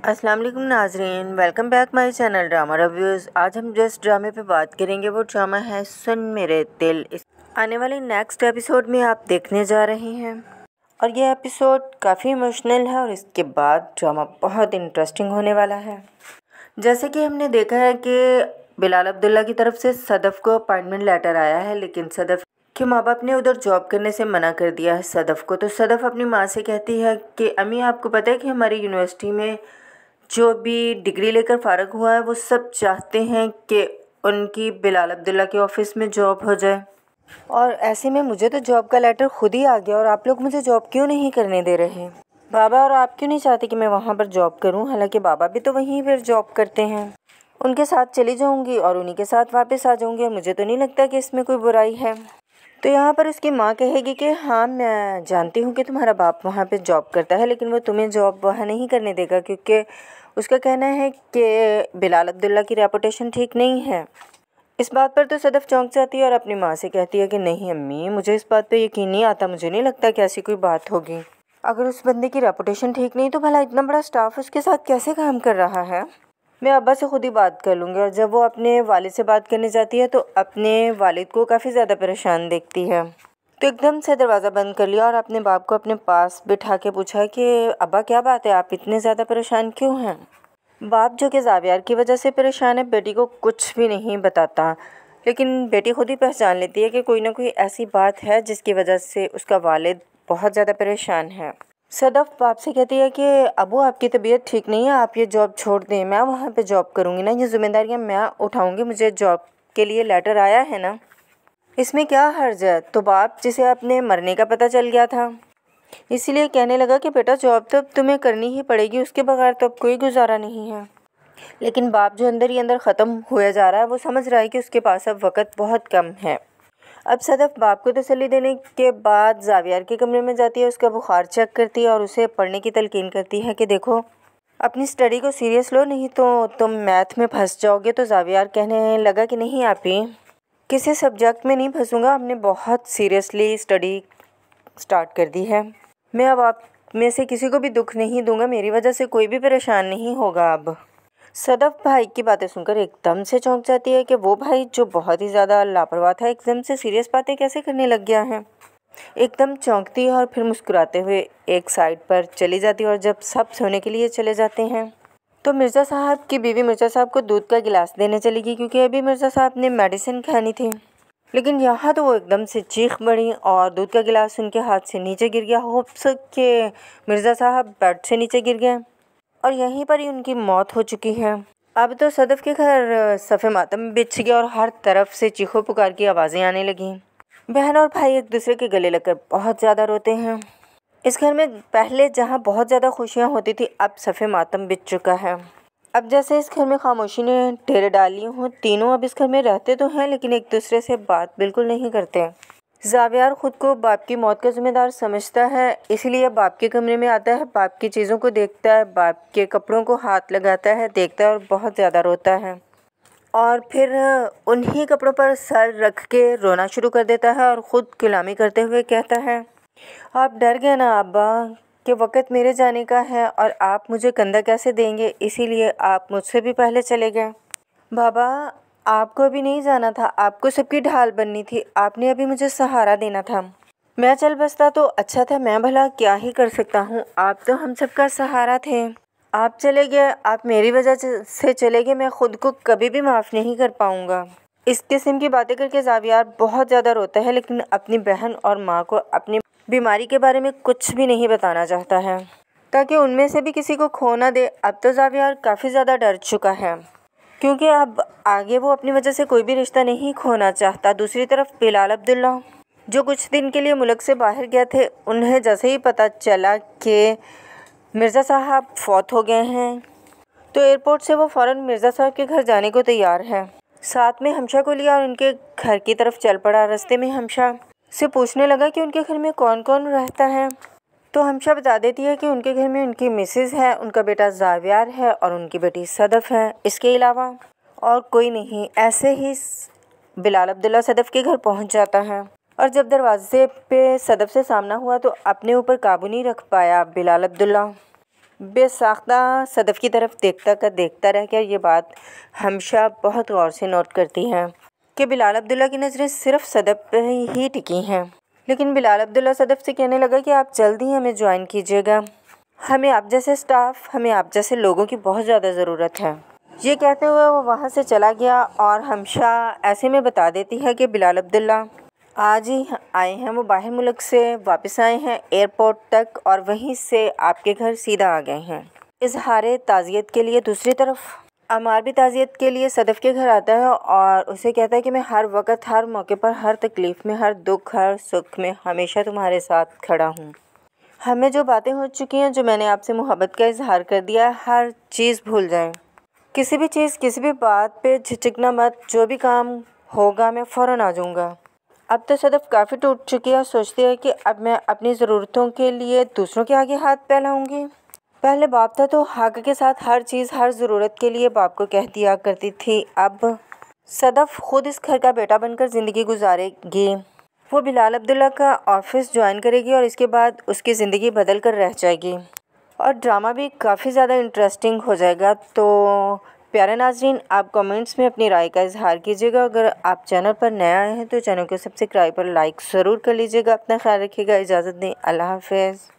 अस्सलाम वालेकुम नाजरीन, welcome back my channel drama reviews. आज हम जिस ड्रामे पे बात करेंगे वो ड्रामा है सुन मेरे दिल। इस आने वाले नेक्स्ट एपिसोड में आप देखने जा रहे हैं और ये एपिसोड काफ़ी इमोशनल है और इसके बाद ड्रामा बहुत इंटरेस्टिंग होने वाला है। जैसे कि हमने देखा है कि बिलाल अब्दुल्ला की तरफ से सदफ़ को अपॉइंटमेंट लेटर आया है, लेकिन सदफ़ के माँ बाप ने उधर जॉब करने से मना कर दिया है सदफ़ को। तो सदफ़ अपनी माँ से कहती है कि अम्मी, आपको पता है कि हमारी यूनिवर्सिटी में जो भी डिग्री लेकर फ़ारग हुआ है वो सब चाहते हैं कि उनकी बिलाल अब्दुल्ला के ऑफ़िस में जॉब हो जाए, और ऐसे में मुझे तो जॉब का लेटर खुद ही आ गया और आप लोग मुझे जॉब क्यों नहीं करने दे रहे बाबा? और आप क्यों नहीं चाहते कि मैं वहाँ पर जॉब करूँ? हालांकि बाबा भी तो वहीं पर जॉब करते हैं। उनके साथ चली जाऊँगी और उन्हीं के साथ वापस आ जाऊँगी और मुझे तो नहीं लगता कि इसमें कोई बुराई है। तो यहाँ पर उसकी माँ कहेगी कि हाँ, मैं जानती हूँ कि तुम्हारा बाप वहाँ पे जॉब करता है, लेकिन वो तुम्हें जॉब वहाँ नहीं करने देगा क्योंकि उसका कहना है कि बिलाल अब्दुल्ला की रेपुटेशन ठीक नहीं है। इस बात पर तो सदफ़ चौंक जाती है और अपनी माँ से कहती है कि नहीं अम्मी, मुझे इस बात पे यकीन नहीं आता, मुझे नहीं लगता कि ऐसी कोई बात होगी। अगर उस बंदे की रेपुटेशन ठीक नहीं तो भला इतना बड़ा स्टाफ उसके साथ कैसे काम कर रहा है? मैं अब्बा से खुद ही बात कर लूँगी। और जब वो अपने वालिद से बात करने जाती है तो अपने वालिद को काफ़ी ज़्यादा परेशान देखती है। तो एकदम से दरवाज़ा बंद कर लिया और अपने बाप को अपने पास बिठा के पूछा कि अब्बा, क्या बात है, आप इतने ज़्यादा परेशान क्यों हैं? बाप, जो कि ज़ावियार की वजह से परेशान है, बेटी को कुछ भी नहीं बताता, लेकिन बेटी खुद ही पहचान लेती है कि कोई ना कोई ऐसी बात है जिसकी वजह से उसका वालिद बहुत ज़्यादा परेशान है। सदफ़ बाप से कहती है कि अबू, आपकी तबीयत ठीक नहीं है, आप ये जॉब छोड़ दें, मैं वहाँ पे जॉब करूँगी ना, ये ज़िम्मेदारियाँ मैं उठाऊँगी, मुझे जॉब के लिए लेटर आया है ना, इसमें क्या हर्ज है? तो बाप, जिसे अपने मरने का पता चल गया था, इसीलिए कहने लगा कि बेटा, जॉब तो अब तुम्हें करनी ही पड़ेगी, उसके बगैर तो अब कोई गुजारा नहीं है। लेकिन बाप, जो अंदर ही अंदर ख़त्म हुआ जा रहा है, वो समझ रहा है कि उसके पास अब वक़्त बहुत कम है। अब सदफ़ बाप को तसल्ली देने के बाद ज़ावियार के कमरे में जाती है, उसका बुखार चेक करती है और उसे पढ़ने की तलकीन करती है कि देखो, अपनी स्टडी को सीरियस लो, नहीं तो तुम मैथ में फंस जाओगे। तो ज़ावियार कहने लगा कि नहीं आपी, किसी सब्जेक्ट में नहीं फंसूंगा, हमने बहुत सीरियसली स्टडी स्टार्ट कर दी है। मैं अब आप में से किसी को भी दुख नहीं दूंगा, मेरी वजह से कोई भी परेशान नहीं होगा अब। सदफ़ भाई की बातें सुनकर एकदम से चौंक जाती है कि वो भाई जो बहुत ही ज़्यादा लापरवाह था, एकदम से सीरियस बातें कैसे करने लग गया है। एकदम चौंकती है और फिर मुस्कुराते हुए एक साइड पर चली जाती है। और जब सब सोने के लिए चले जाते हैं तो मिर्ज़ा साहब की बीवी मिर्ज़ा साहब को दूध का गिलास देने चली गई, क्योंकि अभी मिर्ज़ा साहब ने मेडिसिन खानी थी। लेकिन यहाँ तो वो एकदम से चीख पड़ी और दूध का गिलास उनके हाथ से नीचे गिर गया। हो सके मिर्ज़ा साहब बेड से नीचे गिर गए और यहीं पर ही उनकी मौत हो चुकी है। अब तो सदफ़ के घर सफ़े मातम बिछ गया और हर तरफ से चीखों पुकार की आवाज़ें आने लगीं। बहन और भाई एक दूसरे के गले लगकर बहुत ज़्यादा रोते हैं। इस घर में पहले जहाँ बहुत ज़्यादा खुशियाँ होती थी, अब सफ़े मातम बिछ चुका है। अब जैसे इस घर में खामोशी ने डेरे डाली हों। तीनों अब इस घर में रहते तो हैं, लेकिन एक दूसरे से बात बिल्कुल नहीं करते। ज़ावियार खुद को बाप की मौत का जिम्मेदार समझता है, इसलिए बाप के कमरे में आता है, बाप की चीज़ों को देखता है, बाप के कपड़ों को हाथ लगाता है, देखता है और बहुत ज़्यादा रोता है। और फिर उन्हीं कपड़ों पर सर रख के रोना शुरू कर देता है और ख़ुद गुलामी करते हुए कहता है, आप डर गए ना अब्बा कि वक़्त मेरे जाने का है और आप मुझे कंधा कैसे देंगे, इसीलिए आप मुझसे भी पहले चले गए। बाबा, आपको अभी नहीं जाना था, आपको सबकी ढाल बननी थी, आपने अभी मुझे सहारा देना था। मैं चल बसता तो अच्छा था, मैं भला क्या ही कर सकता हूँ, आप तो हम सबका सहारा थे। आप चले गए, आप मेरी वजह से चले गए, मैं ख़ुद को कभी भी माफ़ नहीं कर पाऊँगा। इस किस्म की बातें करके ज़ावियार बहुत ज़्यादा रोता है, लेकिन अपनी बहन और माँ को अपनी बीमारी के बारे में कुछ भी नहीं बताना चाहता है, ताकि उनमें से भी किसी को खो ना दे। अब तो ज़ावियार काफ़ी ज़्यादा डर चुका है, क्योंकि अब आगे वो अपनी वजह से कोई भी रिश्ता नहीं खोना चाहता। दूसरी तरफ बिलाल अब्दुल्ला, जो कुछ दिन के लिए मुल्क से बाहर गए थे, उन्हें जैसे ही पता चला कि मिर्ज़ा साहब फौत हो गए हैं, तो एयरपोर्ट से वो फ़ौरन मिर्ज़ा साहब के घर जाने को तैयार है। साथ में हमशा को लिया और उनके घर की तरफ चल पड़ा। रास्ते में हमशा से पूछने लगा कि उनके घर में कौन कौन रहता है। तो हमशा बता देती है कि उनके घर में उनकी मिसेज़ है, उनका बेटा ज़ावियार है और उनकी बेटी सदफ़ है, इसके अलावा और कोई नहीं। ऐसे ही बिलाल अब्दुल्ला सदफ़ के घर पहुंच जाता है और जब दरवाजे पे सदफ़ से सामना हुआ तो अपने ऊपर काबू नहीं रख पाया बिलाल अब्दुल्ला। बेसाख्ता सदफ़ की तरफ देखता रह गया। ये बात हमशा बहुत गौर से नोट करती है कि बिलाल अब्दुल्ला की नज़रें सिर्फ सदफ़ पे ही टिकी हैं। लेकिन बिलाल अब्दुल्ला सदफ़ से कहने लगा कि आप जल्द ही हमें ज्वाइन कीजिएगा, हमें आप जैसे स्टाफ, हमें आप जैसे लोगों की बहुत ज़्यादा ज़रूरत है। ये कहते हुए वो वहाँ से चला गया और हमशा ऐसे में बता देती है कि बिलाल अब्दुल्ला आज ही आए हैं, वो बाहर मुल्क से वापस आए हैं एयरपोर्ट तक और वहीं से आपके घर सीधा आ गए हैं इजहार ताज़ियत के लिए। दूसरी तरफ अमार भी ताज़ियत के लिए सदफ़ के घर आता है और उसे कहता है कि मैं हर वक्त, हर मौके पर, हर तकलीफ़ में, हर दुख, हर सुख में हमेशा तुम्हारे साथ खड़ा हूँ। हमें जो बातें हो चुकी हैं, जो मैंने आपसे मोहब्बत का इजहार कर दिया है, हर चीज़ भूल जाएं। किसी भी चीज़, किसी भी बात पे झिझकना मत, जो भी काम होगा मैं फ़ौरन आ जाऊँगा। अब तो सदफ़ काफ़ी टूट चुकी है और सोचती है कि अब मैं अपनी ज़रूरतों के लिए दूसरों के आगे हाथ फैलाऊँगी। पहले बाप था तो हक के साथ हर चीज़, हर ज़रूरत के लिए बाप को कह दिया करती थी। अब सदफ़ खुद इस घर का बेटा बनकर ज़िंदगी गुजारेगी। वो बिलाल अब्दुल्ला का ऑफिस ज्वाइन करेगी और इसके बाद उसकी ज़िंदगी बदल कर रह जाएगी और ड्रामा भी काफ़ी ज़्यादा इंटरेस्टिंग हो जाएगा। तो प्यारे नाज़रीन, आप कमेंट्स में अपनी राय का इजहार कीजिएगा। अगर आप चैनल पर नए आए हैं तो चैनल को सब्सक्राइब और लाइक ज़रूर कर लीजिएगा। अपना ख्याल रखिएगा। इजाज़त दें। अल्लाह हाफ़िज़।